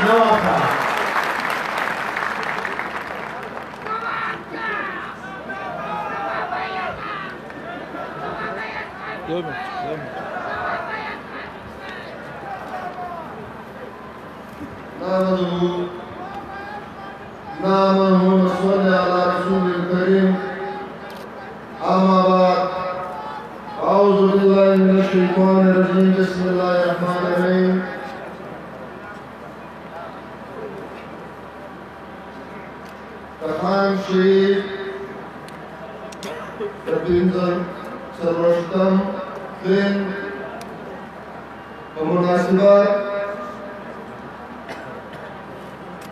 نواقع نعمه ونصلي على رسول الكريم أما بعد أعوذ بالله من الشيطان الرجيم بسم الله الرحمن الرحيم تخان شريف ربيندر سروشتم दिन बमुनासिबत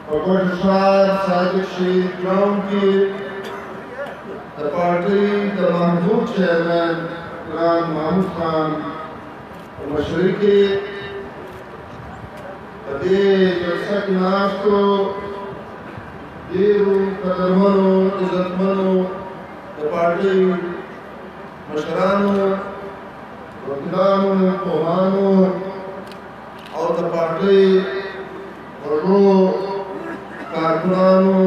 प्रकटशार साजिद शहीद ग्राउंड की द पार्टी द महबूब चेयरमैन कुरान महमूद खान मशरकी अदे जलसा की नाश को देरू कदरमनो इज्जतमनो द पार्टी मशरानो वकीलानों कोहानों और द पार्टी वर्गों कारकुनानों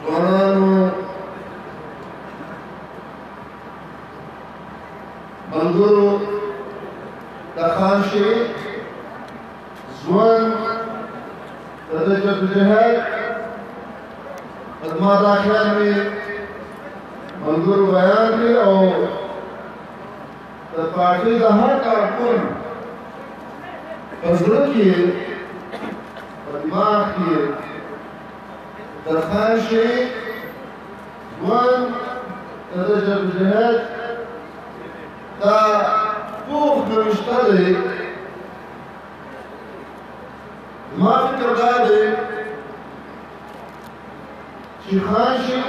जवानानों बंदरों दखाशी जुआन तदजहद खदमात आखिर में बंदर बयान में और पार्टी का हर कारकुन बजरों की दिमाग की दरखाशी वन तदजहद का पूफ नविश्तले दिमाग करदा दे शिखाशी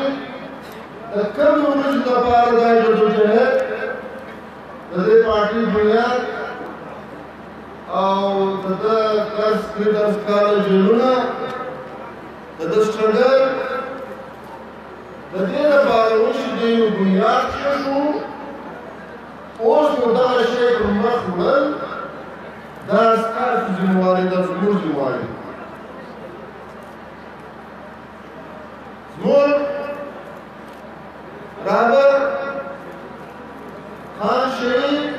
तकम उर्ज दबार दा जदोजहद दे पार्टी बुनियाद और ददा कस के दस काल जुलूना ददा स्ट्रगल दे बारोश दे बुनियाद शू ओस मुदा शेख मखमल दस काल जिम्मेवारी दस गुर जिम्मेवारी मोर राबर खान शरीफ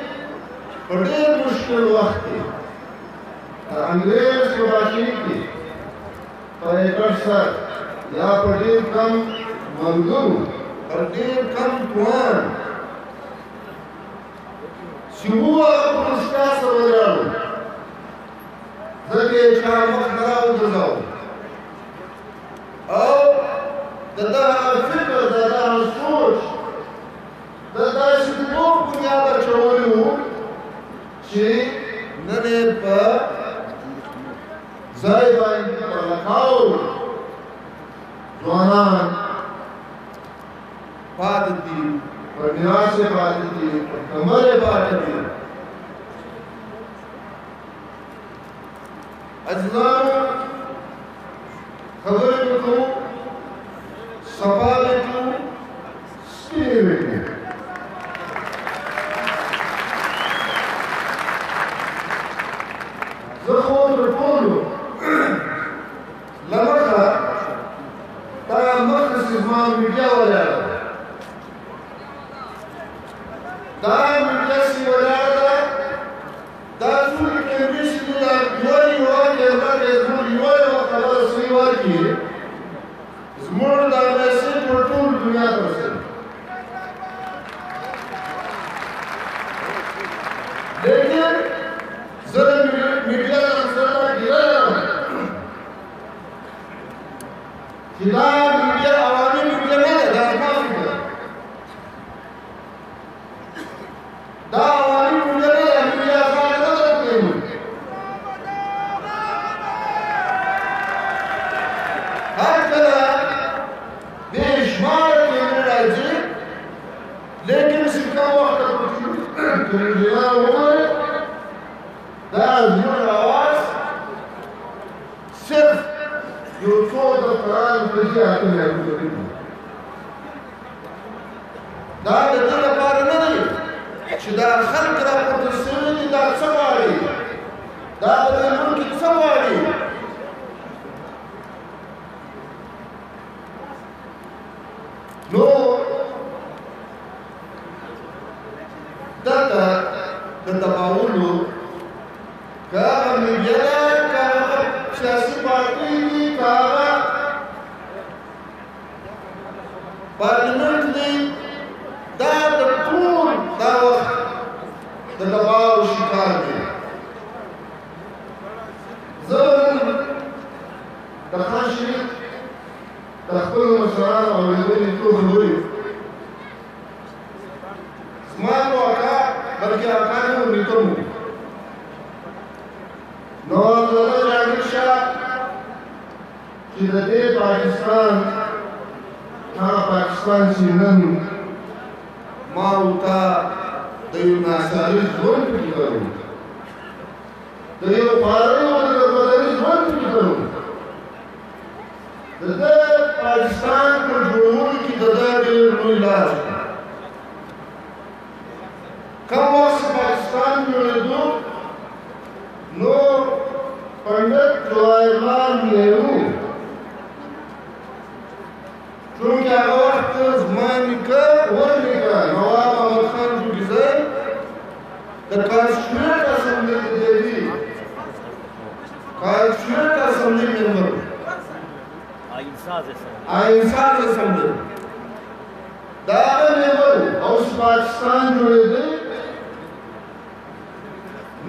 बड़े मुश्किल वक्त थे अंग्रेज सुबाशी की पर सर या बड़े कम मंगू बड़े कम कुआन शिबुआ पुरस्कार समझाओ जगे शाम खराब हो जाओ और दादा फिक्र दादा सोच दादा सिद्धो बुनियाद चोलू ची नने पर ज़ाइबाइन पर लखाओ जवानान पादती पर निराशे पादती पर कमरे पादती अज़लानो खबर को सवाल को स्टीरिंग زخون رفولو لمخا تا مخص اسمان ميديا ولا دا ميديا سي ولا دا سوري كمبيش دولا يوري واري يوري يوري يوري وخلاص سي واري زمور دا مسيج ورطول دنيا ترسل लेकिन जरा मीडिया का अंसर गिरा खिला मीडिया आवामी मीडिया में दाखमा मीडिया दा आवामी मीडिया में मीडिया का अंसर करते हैं हर तरह बेशुमार केंद्र राज्य लेकिन सिक्का वक्त दुनिया हुए दाज़ आवाज़ सिर्फ यूट्यूब कुरान बजी आते हैं दाद दिल पार नहीं शिदा खल्क रखत सिनी दाद सवारी दाद मुल्क सवारी सियासी पार्टी की कहा पार्लियामेंट में टूल दबाव शिकार थे ज़रूर तखाशी तख्बल मसरान और विद्युत को हुई समाज को आका बल्कि आका ने उन्नीतों नौजवान जागरूकता चिदते पाकिस्तान हाँ पाकिस्तान सीनन माउता दयु नासारी जोन की करूँ दयु पारे और बदली जोन की करूँ दे पाकिस्तान को जोड़ने की ददा के मुइलाज कम वक्त पाकिस्तान में दो नो पंडित जवाहरलाल नेहरू क्योंकि वक्त ज़माने का वरने का नवाब अहमद खान जो डिज़ाइन द कॉन्स्टिट्यूएंट असेंबली की देवी कॉन्स्टिट्यूएंट असेंबली मेंबर आइंसाज असेंबली दादा मेंबर हाउस पाकिस्तान जुड़े थे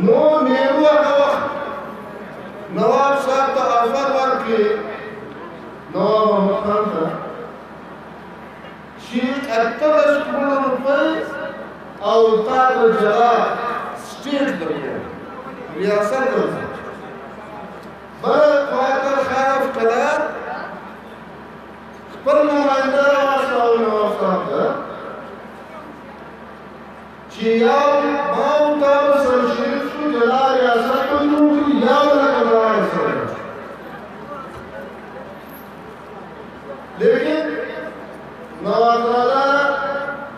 नो नेहरू नवाब साहब का ऑफर वर्क के नवाब अहमद खान का शीट ₹71 और ताक जला स्टेट दर्जा रियासत दर्जा बरक वाकर खाफ कलार पर नुमाइंदा नवाब साहब का चियाव माउंटाव सरशीर सु जला रियासत को याव लगार सर लेकिन नवाज़ादा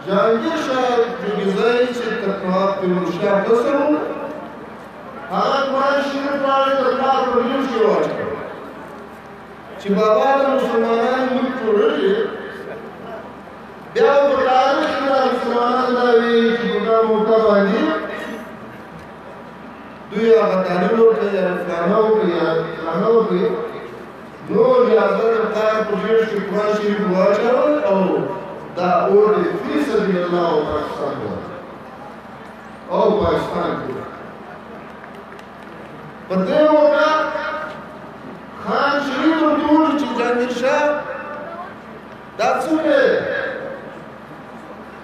जहांगीर शाह जो डिज़ाइन से तकवाब के मुशाह दसरों हालांकि वहाँ शिर पाले तकवाब प्रोड्यूस के वास्ते चिबाबाद मुसलमानान मुल्क छोड़े ब्याह बताने के लिए मुसलमानान दावी चिबुका मोटा बांधी दुनिया बताने लोग के या खाना हो के नो रियासत अफ्तार प्रोजेक्ट के कुरान शरीफ हुआ चलो और दाऊद फी सबिलिल्लाह पाकिस्तान हुआ और पाकिस्तान को पते होगा खान शरीफ और दूर जहांगीर शाह दासुके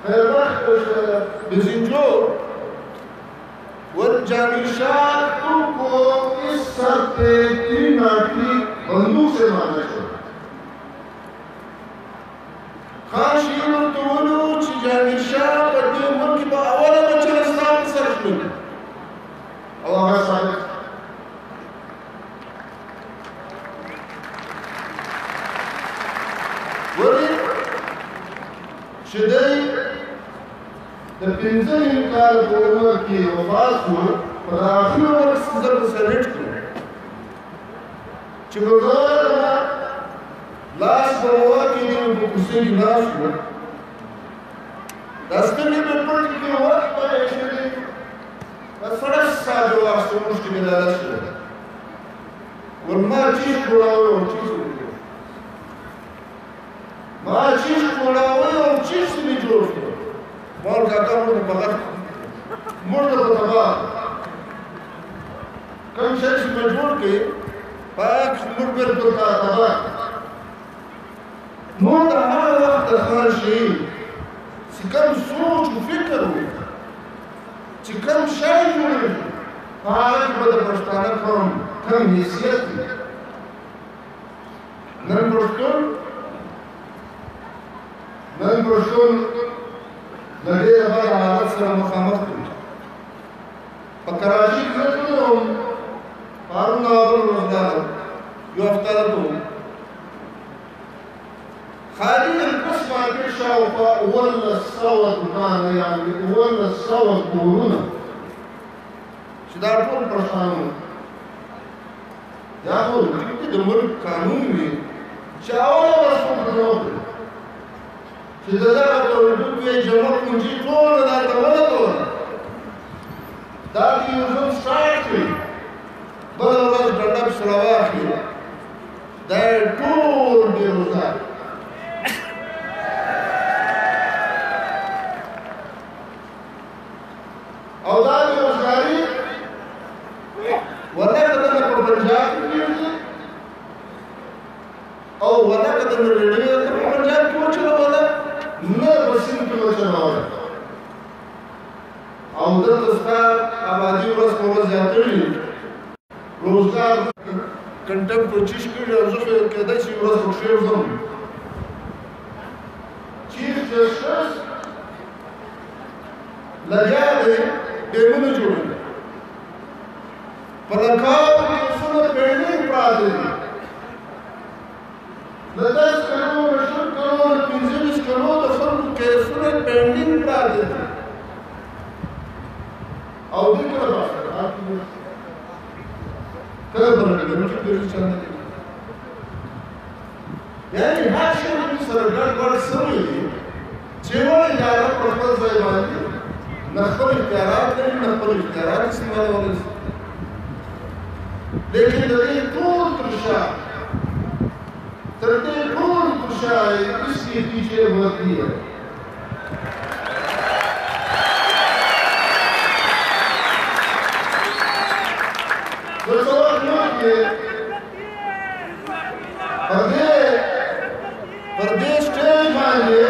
हर वक्त बिजिंजो और जहांगीर शाह तुमको इस सर पे 3 नाटी बंदूक से मारना चाहिए खान शरीफ और दूर जहांगीर शाह बड़े मुल्क में अवल में चले साथ सरफ में और हमारे साथ शदई द पिंजर इनकार बोलने की आवाज़ को पर आखिर वक्त सिजर सेनेट को चिबुगार लास्ट बवा की जो कुछ गिलास को दस्तनी पेपर की वक्त पर एक्चुअली फर्स्ट सा जो वास्तव में उसकी मिलाद है और माँ चीज़ बोला हुआ और चीज़ माँ चीज़ बोला हुआ और चीज़ भी जोड़ दिया माल काका मुझे पकड़ मुर्द को तबाह कम शख्स में जोड़ के पाक मुर्द को तबाह मुर्द हर वक्त खान शहीद सिकम सोच को फिक्र हो सिकम शायद जुड़े पाक बद प्रस्तान कम हैसियत नन प्रश्न लड़े रबर हालत से मुखामत कराची के फारूक नावल रोजगार यो अफ्तार तो खाली القسم على الشوفة ولا الصوت معنا يعني ولا الصوت كورونا شدار كل برشانو يا أخو كده مر قانوني شاولا بس كده شدار كل بيت جمع كنجي طول ده تمام طول ده يوزن ستارتي بدل ما تدرب سلواكي او ولا قدر الرياض पंजाब क्यों चला वाला न वसीम क्यों चला वाला او उधर तो उसका आबादी बस बहुत ज्यादा ही रोजगार कंटेम प्रोचीज की जो कहता है सी बस शेयर जोन चीफ जस्टिस लगा दे बेमुन जोड़े पलकाओ की सुनत पेंडिंग प्रादे लदस करोड़ रशद करोड़ 25 करोड़ दफन के सुनत पेंडिंग प्रादे और भी क्या बात है आपकी क्या बनेगा मुझे फिर चलने के यानी हर चीज की सरकार पर समझ जीवन इजारा प्रॉपर ज़ायमानी नखल इख्तियारात नहीं नखल इख्तियारात इस्तेमाल वाले लेकिन यदि कौन तुषा तरते कौन तुषा इसके पीछे होती है तो सवाल ये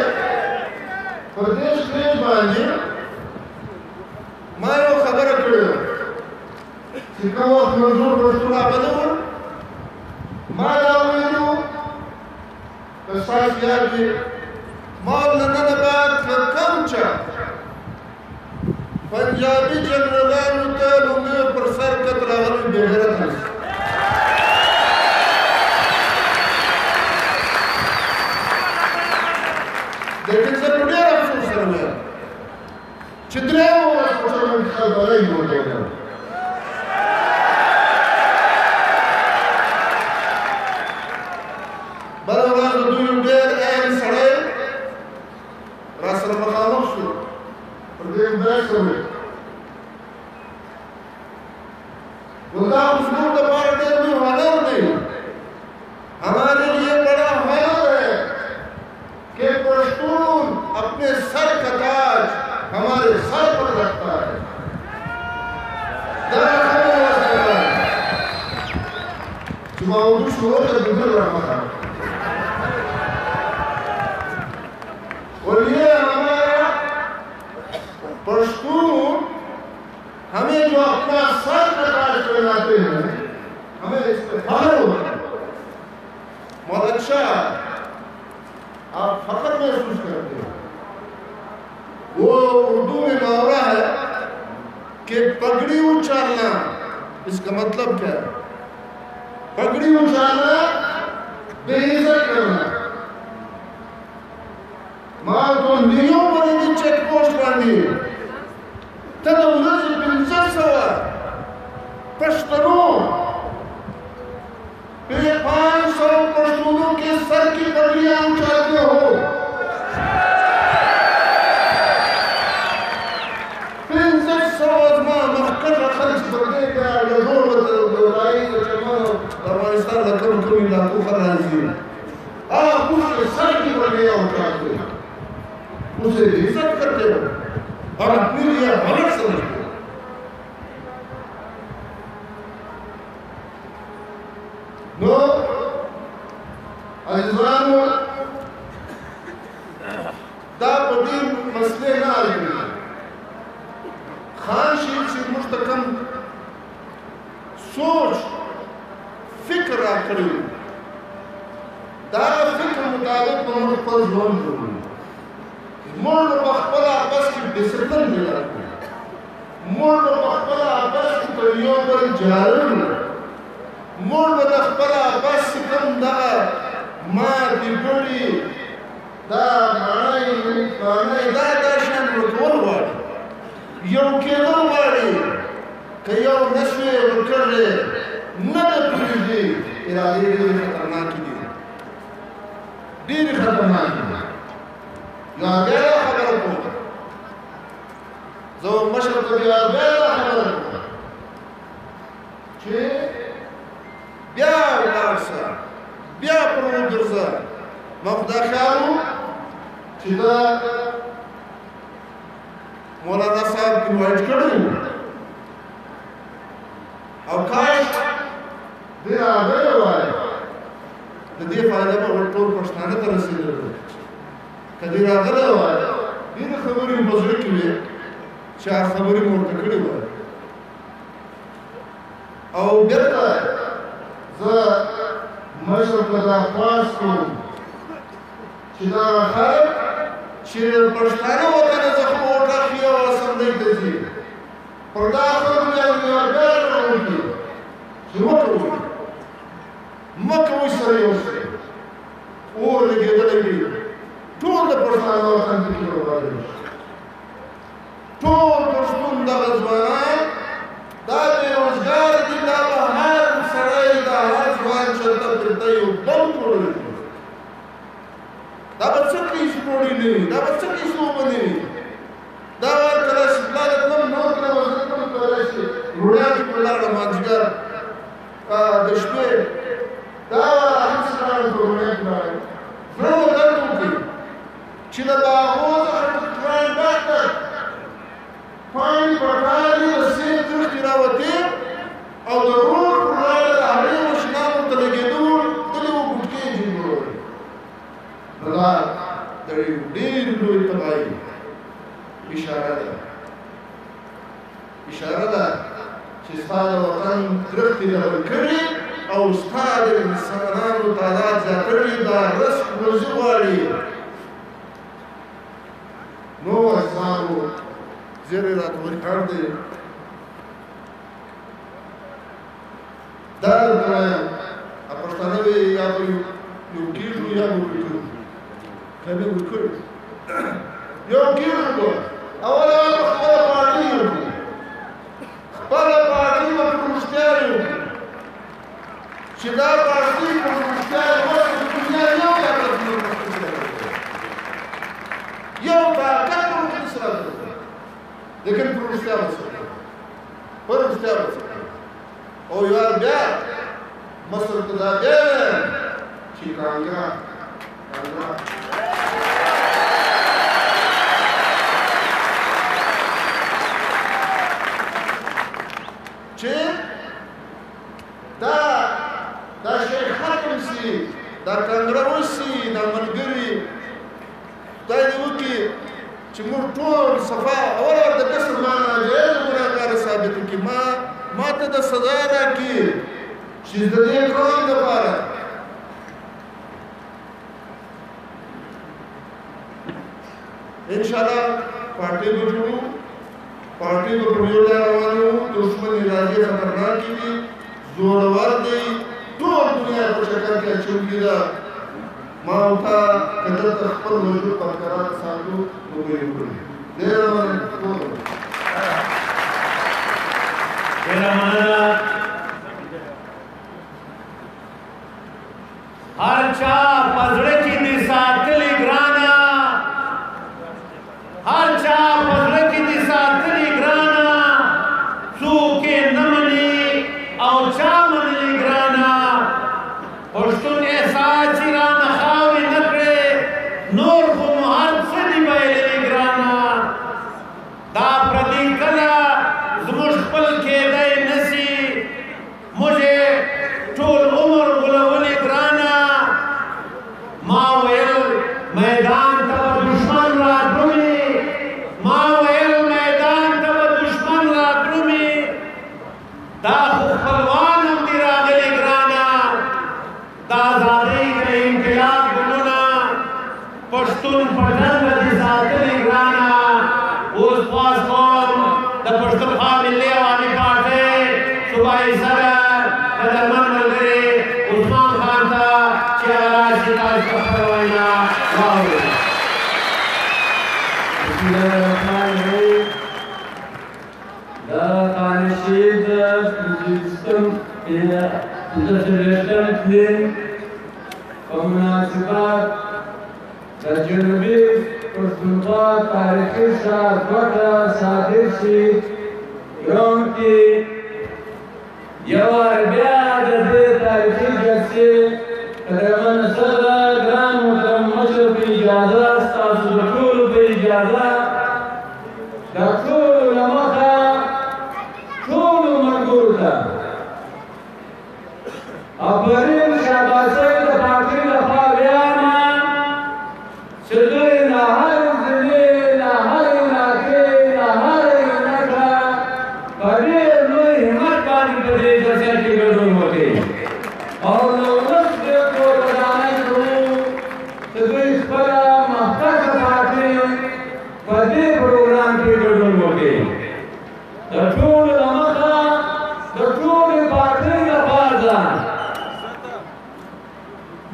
प्रदेश स्टेज मांगे मैं वो खबर करो सिक्का वो मंजूर बस्तुला बदल माला वेलू कसास यार की माल नंदन बात कमचा पंजाबी जनरल उते लुंगे प्रसार कतरावल बेगरत है लेकिन सर बड़े अफसोस कर गया चित्रे वो मुसलमान का बड़ा ही होता है बराबर दुनिया डेर एन सड़े रास्ता मकाम शु प्रदेश बैठ हुए उनका उसूल तो पार्टी में वाला नहीं हमारे लिए बड़ा हाल है कि पश्तून अपने सर का ताज हमारे सर पर रखता है शुरू कर गुजर रहा था और ये हमारा पश्तून हमें जो अपना सर का ताज पहनाते हैं हमें इस पर फख्र होता है बहुत अच्छा आप फख्र महसूस करते हैं वो उर्दू में मुहावरा है कि पगड़ी उछालना इसका मतलब क्या है पगड़ी उछालना बेइज्जत करना माल तो नियों पर एक चेक पोस्ट बांधी तब उधर से 500 पश्तूनों पे 500 पश्तूनों के सर की पगड़ियां उछालते हो 500 मक्कर खर्च करने का लजोर दोराई जमानो अफगानिस्तान लखन को इलाकों का राजी आप उसके सर की पगड़ियां उछालते हो उसे इज्जत करते हो और अपने लिए गलत समझते हो नो अज़ीज़ानो दा बड़ी मसले ना आए खान शील से मुस्तकम सोच फिक्र करी दा फिक्र मुताबिक नंबर पर जोन जरूरी मोड़ बखबला बस की डिसिप्लिन मिला मोड़ बखबला बस की परियों पर जारन मोड़ बखबला बस कम दा मां की बड़ी दा माई दा दर्शन रोल वाली यो के लो वाली कयो नशे उकरे न पीजी इरादे खतरनाक दी खतरनाक यार खबर को जो मशरक यार खबर को छे ब्या लासा ब्या प्रोड्यूसर मफदा खारू चिदा मौलाना साहब की वाइट करूं अवकाश दे आ गए वाले د دې فایده به ټول پښتانه ته رسېدلی وه که دې راغلی وای ډېرې خبرې مې په زړه کې وې چې هغه خبرې مې ورته کړې وای او بېرته زه مشر ته دا خواست کوم چې دغه خلک چې پښتانه وطنه څخه ووټ اخلي او اسمبلۍ ته ځي پر دا خلکو یو بیان وکړي چې مه کوئ مه کوئ سره یو شی اور لګېدلی وي ټول د پښتانه وطن پکې بربادوي ټول پښتون دغه ځوانان دا بېروزګار دي دا به هر سړی دا هر ځوان چلته پرته یو بم جوړوي دا به څه کوي چې ډوډۍ نه وي دا به څه کوي چې اوبه نه وي دا ورکړی شي پلار یې تلم نور کړی وه زه تلم کولی شي روڼیا کې په لاړه مازدیګر د شپې دا هسې لاړم په روڼیا کې لاړم زړه مو درد وکړي چې د باغو څخه ګران ډاکټر پاڼې پټالې د سیند دښتې راوتې او د روډ پر لاره د هغې ماشینانو ته لګېدلو تلې وو ګوټکې یې جوړولې نو دا د ډېرې لویې تباهۍ اشاره ده چې ستا د وطن درختې لبل کړي او ستا د انسانانو تعداد زیات کړي دا رزق روزي غواړي نو عزیزانو زیرې راته ورکړ دی دا درته وایم پښتانه به یا به یو کېږو یا به ورکړو که به ورکړو یو کېږو اوله خپله پارټۍ وکړو خپله پارټۍ به په رښتیا وکړو چې دا پارټۍ په رښتیا یوازې د دنیا یو طاقت یو طاقت په رښتیا سره لیکن په رښتیا به څه په رښتیا به څه او یار بیا مصر ته دا بیا چې کانګرا چې دا شی ختم سي دا کانګرا وسي دا ملګري خدای دې وکړي چې موږ ټول صفا اوله د کسر ما ناجایزه ګناهګاره ثابت کړي ما ته د سزا راکړي چې د دې کار لپاره انشاءالله پارټۍ به جوړو پارټۍ به په یو لار روانه وو دښمن ارادې خطرناکې دي زورور دی ټول دنیا په چکر کې اچولې ده ما او تا که دلته خپل وجود برقرار ساتو نو به یې وکړو ډېره مننه هر چا په زړه کې دې ساتلې ګرانه هر چا په زړه کې دې ساتلې ګرانه څوک یې نه مني او چا منلې ګرانه پښتون احساس چې رانه خاورې نه کړې نور خو مو هر څه دي بایللې ګرانه دا پردي کله زموږ خپل کېدی نسي موږ ټول عمر غولولې ګرانه ما ویل میدان ته به دشمن رادرومي ما ویل میدان ته به دشمن رادرومي دا خو خپلوان هم دي راغلي ګرانه دا ازادۍ د انقلاب ګلونه پښتون په ډنګه دي ساتلي ګرانه اوس خواست کوم د پښتونخوا ملي عوامي پارټۍ صوبایي صدر قدرمن ملګري عثمان خان ته چې هغه راشي تاسو ته خپله وینا واورئ. بسم الله الرحمن الرحیم. دا خانشید پنځه پلین په مناسبت د جنوبي پښتونخوا تاریخي ښار کوټه صادر شي ګراوند کې یو وار بیا د دې تاریخي جلسې قدرمن صدر ګران محترم مشر په اجازه ستاسو د ټولو په اجازه دا ټولو له مخه ټولو ملګرو ته افرین شاباسۍ د پارټۍ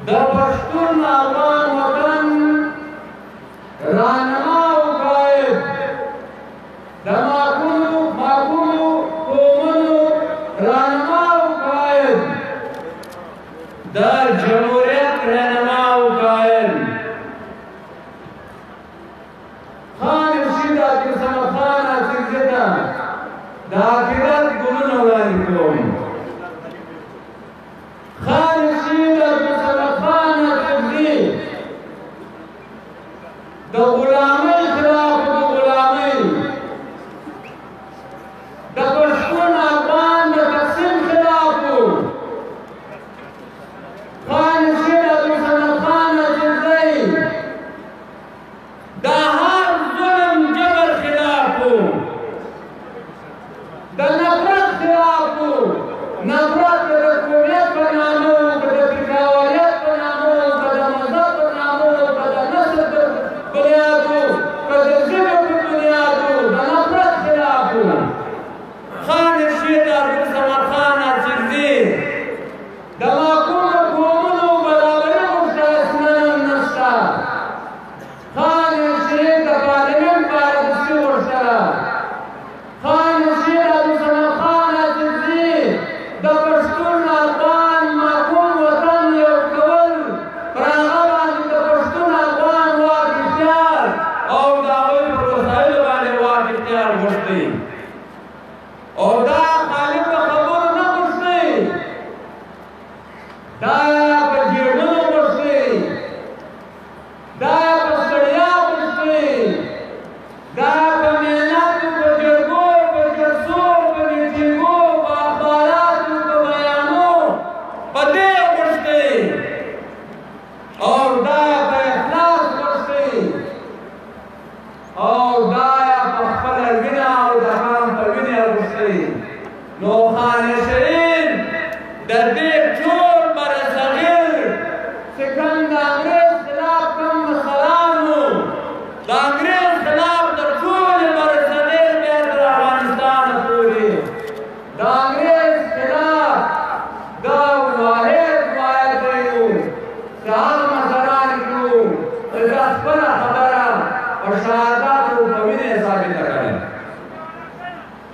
د پښتون افغان وطن رهنما او قائد د معقولو قومونو رهنما او قائد د جمهوریت رهنما او قائد خان رشید عبدالصمد خان اڅکزي ته د عقیدت ګلونه وړاندې کوم. خان رشید عبدالصمد خان اڅکزي د غلامۍ خلاف د غلامۍ د پښتون افغان د تقسیم خلاف خان رشید عبدالصمد خان اڅکزي د هر ظلم جبر خلاف د نفرت خلاف نفرت د قومیت په نامه که د پیکاوریت په نامه که د مذهب په نامه که د نسل په بنیادو که د ژبې په بنیادو د نفرت خلاف خان رشید عبدالصمد خان اڅکزي د معقولو قومونو برابري غوښته اسناد نشته. خان رشید د پارلمان پالیسي غوښتله. خان رشید عبدالصمد خان اڅکزي د پښتون افغان معقول وطن یو کول پر هغه باندې د پښتون افغان واک اختیار او د هغوی پر وسایلو باندې واک اختیار غوښتی او دا خالي په خبرو نه غوښتی، دا په جېبونو غوښتی، دا په ستړیا غوښتی، دا په مهنتو په جرګو په جلسو په میټینګو په اخباراتو په بیانو په دې غوښتی او دا په اخلاص غوښتی او دا په خپله وینه او د قام په وینه غوښتی. نو خان شهید د دې ټول برصغیر چې کوم د انګریز خلاف کوم مسلان وو د انګریز خلاف د ټولې برصغیر بیا تر افغانستانه پورې د انګریز خلاف دا واحد دی وو چې هغه مسلان کې وو چې دا خپله خبره په شهاداتو په وینې ثابته کړې.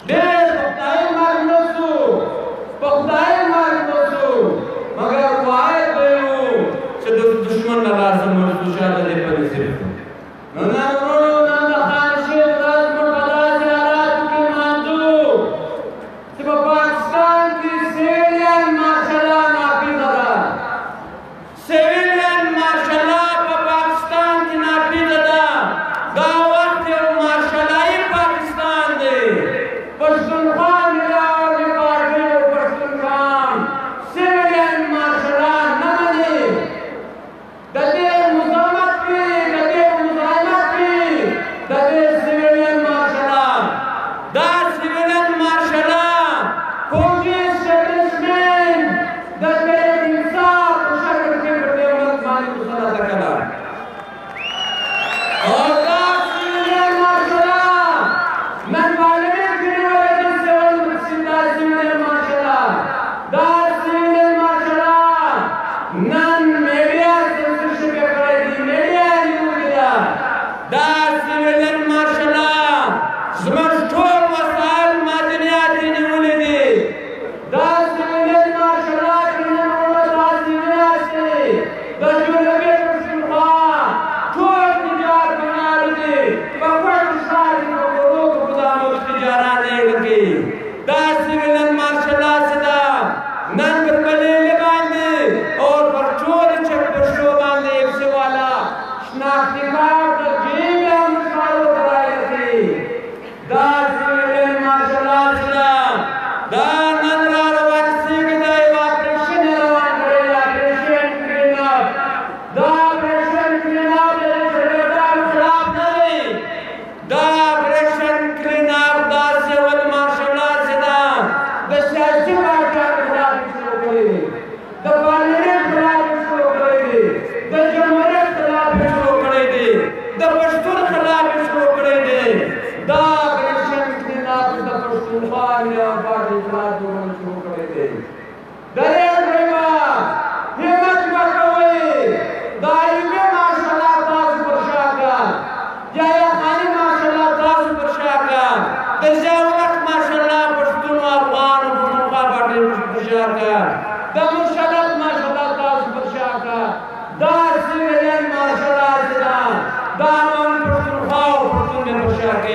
ډېر په خدای مرګ نه سو، په خدای مرګ نه سو، مګر واحد دی وو چې د دشمن نه لاسه موږ شاته دې پالیسي نو نن ورونو نن د خان رشید ورځ موږ په داسې حالاتو کې مانځو چې په پاکستان کې سیویلین مارشالا ناپیده ده. سیویلین مارشالا په پاکستان کې ناپیده ده. دا وخت یو مارشالایي پاکستان دی. پښتونخوا ملاوالي پارټۍ او پښتونخوا سیویلین مارشالا نه مني. د دې مزاحمت کوي، د دې مزاحمت کوي د دې سیویلین مارشالا. دا سیویلین مارشالا فوجي اسټابلیشمنټ د تحریک انصاف په شکل کې پر دې ملک باندې مسلط کړه او دا سیویلین مارشالا نن پارلمان کې نیولې ده. دا سیویلین مارشالا دا سیویلین مارشالا نن میډیا سنسرشپ یې کړی دی، میډیا یې نیولې ده. دا سیویلین مارشالا زموږ ټول وسایل معدنیات یې نیولي دي. دا سیویلین مارشالا کې نن ورځ تاسې ویناستئ د جنوبي پښتونخوا ټول تجار بناړي دي، په کوټ ښار کې په کورو په ګودامو کې تجاران یې لګي. دا سیویلین مارشالا څه ده نن پر بلیلې باندې او پر ټول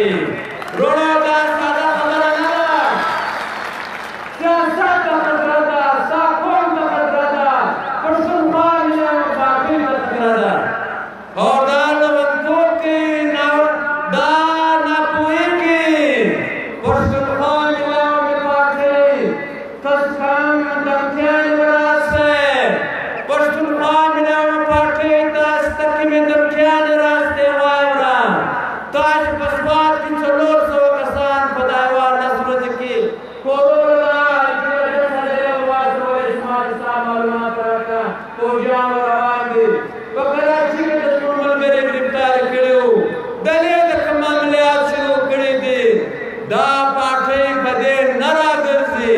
کوي. وروڼو دا ساده خبره نه ده. سیاست ته خطره ده، ستا قوم ته خطره ده، پښتونخوا ملي پارټۍ ته خطره ده. او دا لېونتوب کې دا ناپوهي کې پښتونخوا ملي پارټۍ تاسو کم دمتیانې وراسئ. پښتونخوا ملي پارټۍ تاسو ته کومې دمتیانې راستې واوره. تاسو په سوات کې 400 کسان په دا 14 ورځو کې کورونا معلومات راکړه. فوجیان روان دي. په کراچي کې د ټول ملګري ګرفتار کړي وو. دلې د کوم عملیات شروع کړي دي. دا پارټۍ به دې نه راګرځي.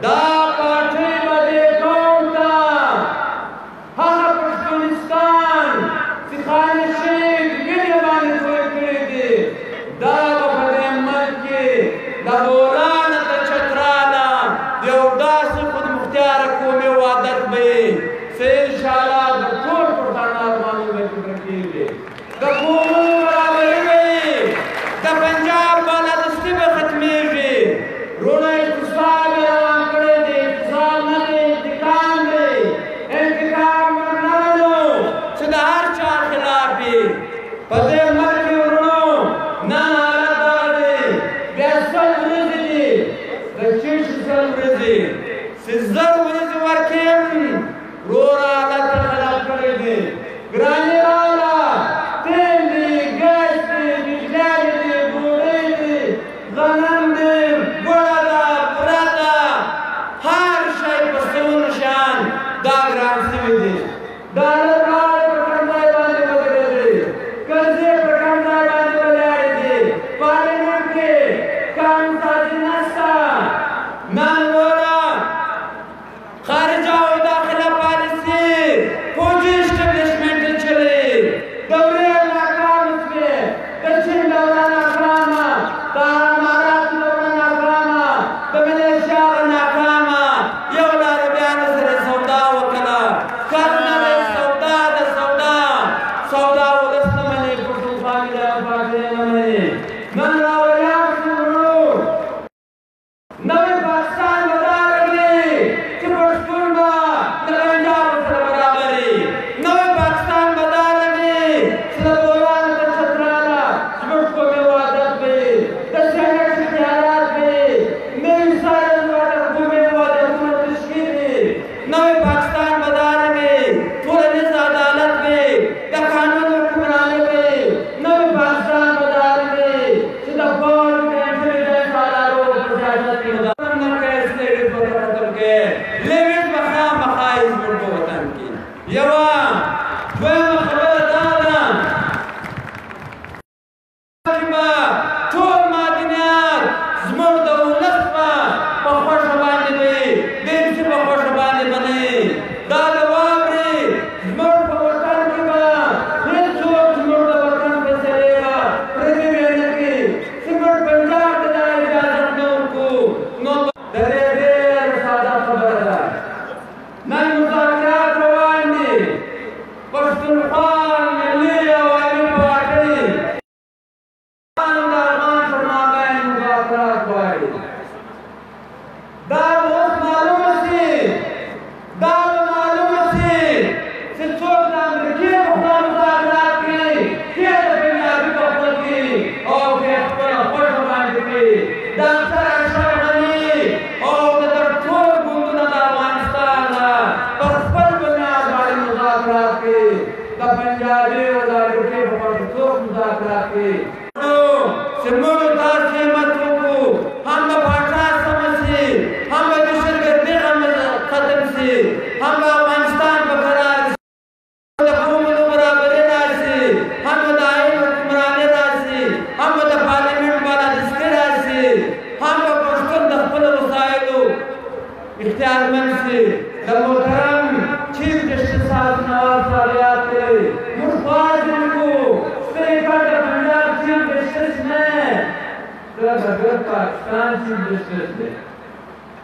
دا پارټۍ به دې قوم ته هغه پښتونستان چې خانشین ګلې باندې جوړ کړي دي، دا به په دې ملک کې د بولانه د چتراله د یو داسې خودمختیاره قومي وحدت به وي چې انشاءالله د ټول پښتانه ارمانونه به پوره کېږي. د قومونو برابري به وي. د پنجاب بالادستي به ختمېږي. وروڼه اقتصاد یې روان کړی دی. اقتصاد نه دی، انتقام دی. انتقام ورنهلو چې د هر چا خلاف وي. په دې ملک کې وروڼو نن حالت دغه دی. بیا 100 ورځې دي. د چیش 100 ورځې چې 1000 ورځې ورکړم وروره حالت ته خلاف کړی دی. ګرانې راوړه، تیل دی، ګاز دی، بجلی دی، ډوډۍ دی، غنم دی، ګوړه ده، بوره ده، هر شی په سلونو شیان دا ګران شوي دي. دا لارې په کوم ځای باندې ودرېدې، کرزې په کوم ځای باندې ولاړې دي. پارلمان کې قانون سازي نشته. نن وروره خارجه او داخله پالیسي فوجي اسټابلیشمنټ چلوي. دورې ناکام شوې. د چین دوره ناکامه، د اماراتو دوره ناکامه، د ملیشیا ناکامه. یو له عربیانو سره سودا وکړه. کرنه د سودا د سودا ولس نه مني. پښتونخوا ملي پارټۍ نه مني. نن راولاړ شو وروڼو. نوی پاکستان به دا راغلی چې پښتون به د پنجابو سره برابر وي. نوی پاکستان به دا راغلی چې د بولان د چتراله زموږ قومي وحدت به وي. د سیاست اختیارات به وي. نوي ساینس قومي وحدتونه تشکیل وي. نوی پاکستان به دا راغلی ټولنیز عدالت به وي. د قانون حکمراني به وي. نوی پاکستان به دا راغلی چې د پوځ د انټلیجنس ادارو په سیاست کې لیویز به خامخا زموږ په وطن کې. یوه دویمه خبره دا ده چې به ټول معدنیات زموږ د ولس په خوښه باندې به وي. دېرشي په خوښه باندې به نه وي. دا د واورې زموږ په وطن کې به هېڅوک زموږ د وطن فیصلې به پردي ونه کړي. چې موږ پنجاب ته دا اجازت نه ورکړو. نو د دې ډېر ساده خبره ده. نن مذاکرات روان دي. پښتونخوا ملي عوامي پارټۍ د افغان پر مابین مذاکرات غواړي. دا به اوس معلومه شي. دا به معلومه شي چې څوک د امریکې په خوا مذاکرات کوي، کې د پنجابي په خوا کوي او کې خپله خوښه باندې کوي. د اختر اشرف غني او د ټول ګوندونه د افغانستان په خپل بنیاد باندې مذاکرات کوي. د پنجابي او د امریکې په خوا څوک مذاکرات کوي. چې موږ تاسو همت وکړو، هم د پاچا سمه شي، هم د دهشتګردي ختم شي، هم د افغانستان په قرار شي، هم د قومونو برابري راشي، هم د آئین حکمراني راشي، هم د پارلمان بالادستي راشي، هم به پښتون د خپلو وسایلو اختیارمند شي. د محترم چیف جسټس صاحب نواب صاحب یاد کړئ. موږ غواړو स्पीकर د پنجاب چیف جسټس نه د پاکستان چیف جسټس دی.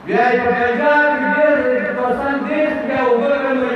بیا یې په پنجاب کې ډېر پرسنټیج بیا وګورئ